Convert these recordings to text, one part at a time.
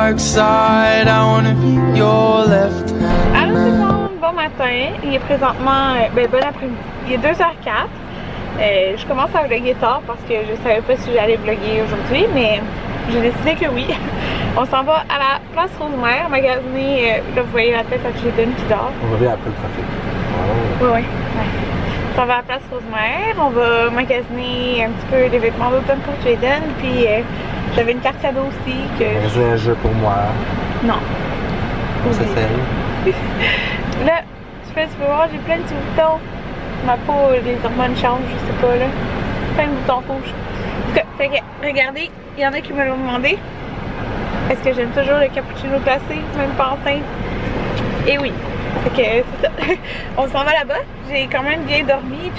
dark side. I wanna be your left hand. Allô tout le monde, bon matin. Il est présentement, bon après-midi. Il est 2h04. Je commence à vlogger tard parce que je savais pas si j'allais vlogger aujourd'hui, mais j'ai décidé que oui. On s'en va à la place Rosemère, magasiner, là vous voyez la tête à Jaden qui dort. On revient après le trafic. Oh. Oui. On s'en va à la place Rosemère, on va magasiner un petit peu des vêtements d'automne pour Jaden, puis j'avais une carte cadeau aussi que... J'ai un jeu pour moi. Non. Ça c'est. Là, tu peux voir, j'ai plein de petits boutons. Ma peau, les hormones changent, je sais pas là. Plein de boutons rouges. En tout cas, fait que, regardez, il y en a qui me l'ont demandé. Est-ce que j'aime toujours le cappuccino glacé, même pas enceinte? Et oui. Fait que c'est ça. On s'en va là-bas. J'ai quand même bien dormi.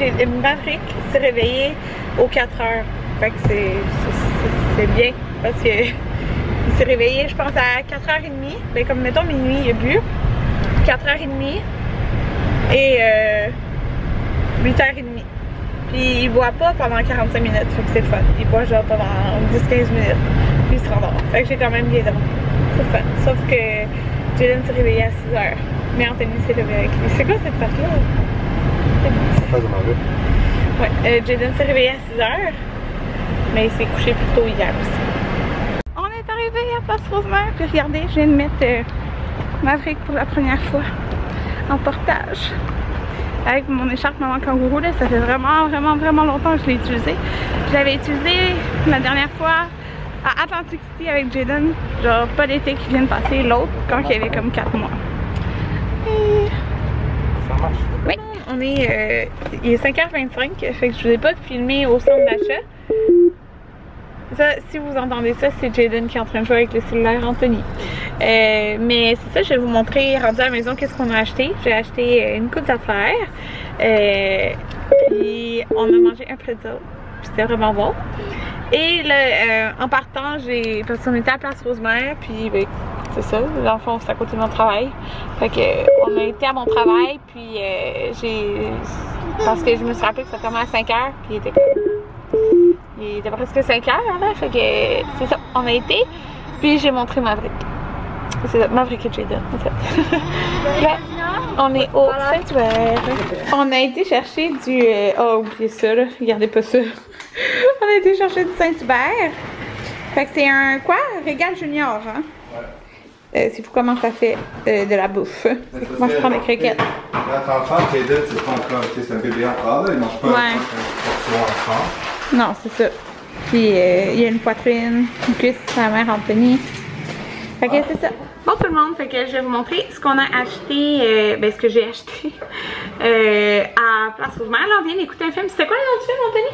Maverick s'est réveillé aux 4 heures. Fait que c'est bien. Parce que il s'est réveillé, je pense, à 4h30. Ben, comme mettons minuit, il a bu. 4h30. Et 8h30. Puis il boit pas pendant 45 minutes. Fait que c'est le fun. Il boit genre pendant 10-15 minutes. Puis il se rendort. Fait que j'ai quand même bien dormi. C'est le fun. Sauf que Jaden s'est réveillé à 6h. Mais Anthony s'est levé avec lui. C'est quoi cette face-là? C'est pas de mauvais. Ouais, Jaden s'est réveillé à 6h. Mais il s'est couché plus tôt hier aussi. On est arrivé à Place Rosemère. Puis regardez, je viens de mettre Maverick pour la première fois en portage. Avec mon écharpe maman kangourou, là, ça fait vraiment longtemps que je l'ai utilisé. Je l'avais utilisé la dernière fois à Atlantic City avec Jaden, genre pas l'été qui vient de passer, l'autre quand il y avait comme 4 mois. Et... Ça marche. Oui, on est, il est 5h25, fait que je vous ai pas filmé au centre d'achat. Ça, si vous entendez ça, c'est Jaden qui est en train de jouer avec le cellulaire Anthony. Mais c'est ça, je vais vous montrer rendu à la maison qu'est-ce qu'on a acheté. J'ai acheté une coupe d'affaires. Puis on a mangé un pretzel. C'était vraiment bon. Et là, en partant, parce qu'on était à Place Rosemère, puis ben, c'est ça, dans le fond, c'est à côté de mon travail. Fait que on a été à mon travail, puis parce que je me suis rappelé que ça fermait à 5h, puis il était comme... Il était presque 5h là, fait que c'est ça, on a été, puis j'ai montré Maverick. C'est ça, Maverick et Jaden en fait. Là, on est au sanctuaire. On a été chercher du... oh, oubliez ça là, regardez pas ça. On a été chercher du Saint-Hubert. Fait que c'est un quoi? Régal Junior, hein? Ouais. C'est fou comment ça fait de la bouffe. Moi je prends des croquettes. Là, ton enfant, Jaden, c'est pas encore, c'est un bébé encore, là, il mange pas un enfant. Non, c'est ça. Puis il y a une poitrine, une cuisse, sa mère Anthony. Fait que c'est ça. Bon tout le monde, fait que je vais vous montrer ce qu'on a acheté, ce que j'ai acheté à Place Rosemère. Là on vient d'écouter un film. C'était quoi le nom du film, Anthony?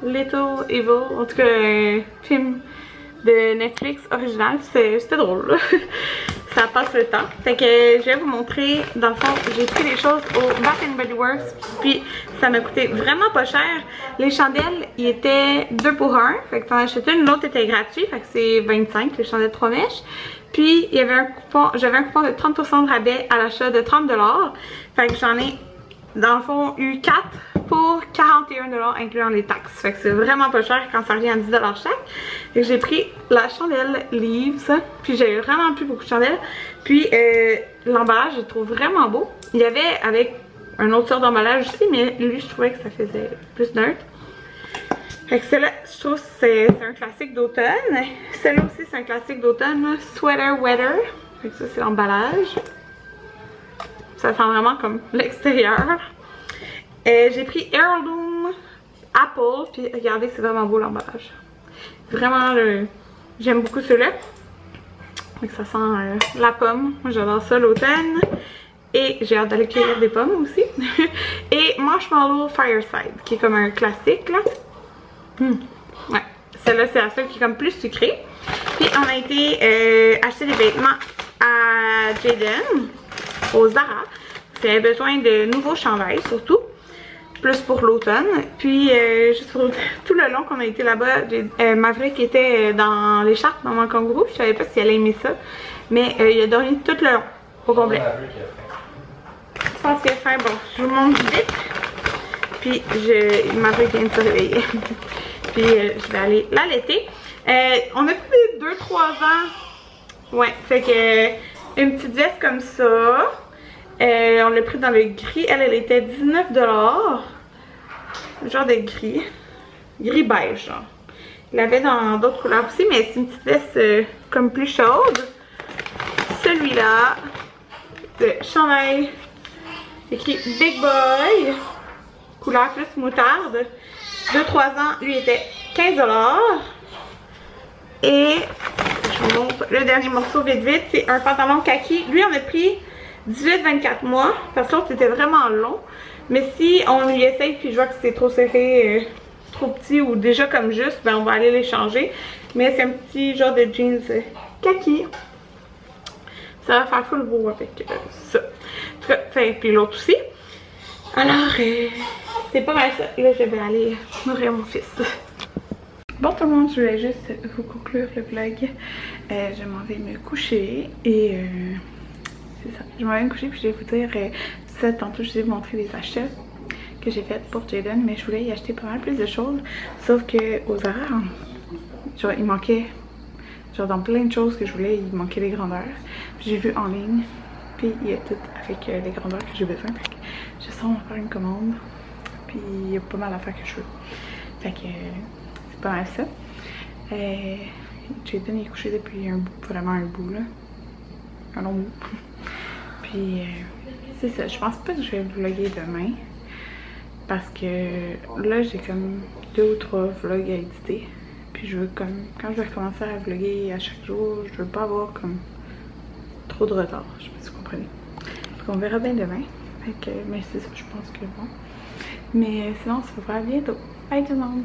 Little Evil. En tout cas, un film de Netflix original. C'était drôle. Ça passe le temps. Fait que je vais vous montrer, dans le fond, j'ai pris des choses au Bath & Body Works, puis ça m'a coûté vraiment pas cher. Les chandelles, ils étaient 2 pour 1, fait que t'en achètes une, l'autre était gratuit, fait que c'est 25, les chandelles 3 mèches. Puis il y avait un coupon, j'avais un coupon de 30% de rabais à l'achat de 30$. Fait que j'en ai, dans le fond, eu 4 pour 41$ incluant les taxes. Fait que c'est vraiment pas cher quand ça revient à 10$ chaque. Fait que j'ai pris la chandelle Leaves, puis j'ai vraiment plus beaucoup de chandelles. Puis l'emballage, je le trouve vraiment beau. Il y avait avec un autre sort d'emballage aussi, mais lui, je trouvais que ça faisait plus neutre. Fait que celle-là, je trouve que c'est un classique d'automne. Celle-là aussi, c'est un classique d'automne. Sweater Weather. Fait que ça, c'est l'emballage. Ça sent vraiment comme l'extérieur. J'ai pris Heirloom Apple, puis regardez, c'est vraiment beau l'emballage. Vraiment, j'aime beaucoup celui-là. Ça sent la pomme, moi j'adore ça l'automne. Et j'ai hâte d'aller cueillir des pommes aussi. Et Marshmallow Fireside, qui est comme un classique là. Ouais, celle-là c'est la seule qui est comme plus sucrée. Puis on a été acheter des vêtements à Jaden, au Zara. J'avais besoin de nouveaux chandails surtout. Plus pour l'automne. Puis juste pour tout le long qu'on a été là-bas, Maverick était dans l'écharpe maman kangourou. Je savais pas si elle aimait ça. Mais il a dormi tout le long, au complet. Je pense qu'il va faire bon. Je vous montre vite. Puis Maverick vient de se réveiller. Puis je vais aller l'allaiter. On a pris des 2-3 ans. Ouais, fait que une petite veste comme ça. On l'a pris dans le gris. Elle était 19 $. Genre de gris. Gris beige, genre. Il l'avait dans d'autres couleurs aussi, mais c'est une petite veste comme plus chaude. Celui-là, de chandail, écrit Big Boy, couleur plus moutarde. 2-3 ans, lui était 15 $. Et je vous montre le dernier morceau vite vite, c'est un pantalon kaki. Lui, on a pris 18-24 mois, parce que l'autre c'était vraiment long. Mais si on lui essaye puis je vois que c'est trop serré, trop petit ou déjà comme juste, ben on va aller les changer. Mais c'est un petit genre de jeans kaki. Ça va faire full beau avec ça. En tout cas, puis l'autre aussi. Alors, c'est pas mal ça. Là, je vais aller nourrir mon fils. Bon tout le monde, je voulais juste vous conclure le vlog. Je m'en vais me coucher et c'est ça. Je m'en vais me coucher puis je vais vous dire ça tantôt. Je vais vous montrer les achats que j'ai fait pour Jaden, mais je voulais y acheter pas mal plus de choses. Sauf que aux horaires, genre il manquait, genre dans plein de choses que je voulais, il manquait les grandeurs. J'ai vu en ligne, puis il y a tout avec les grandeurs que j'ai besoin. Fait que je sens on va faire une commande, puis il y a pas mal d'affaires que je veux. Fait que c'est pas mal ça. Jaden est couché depuis vraiment un bout là, un long bout. Puis c'est ça, je pense pas que je vais vlogger demain. Parce que là j'ai comme 2 ou 3 vlogs à éditer. Puis je veux comme, quand je vais recommencer à vlogger à chaque jour, je veux pas avoir comme trop de retard. Je sais pas si vous comprenez. Donc on verra bien demain. Fait que, mais c'est ça, je pense que bon. Mais sinon on se revoit bientôt. Bye tout le monde!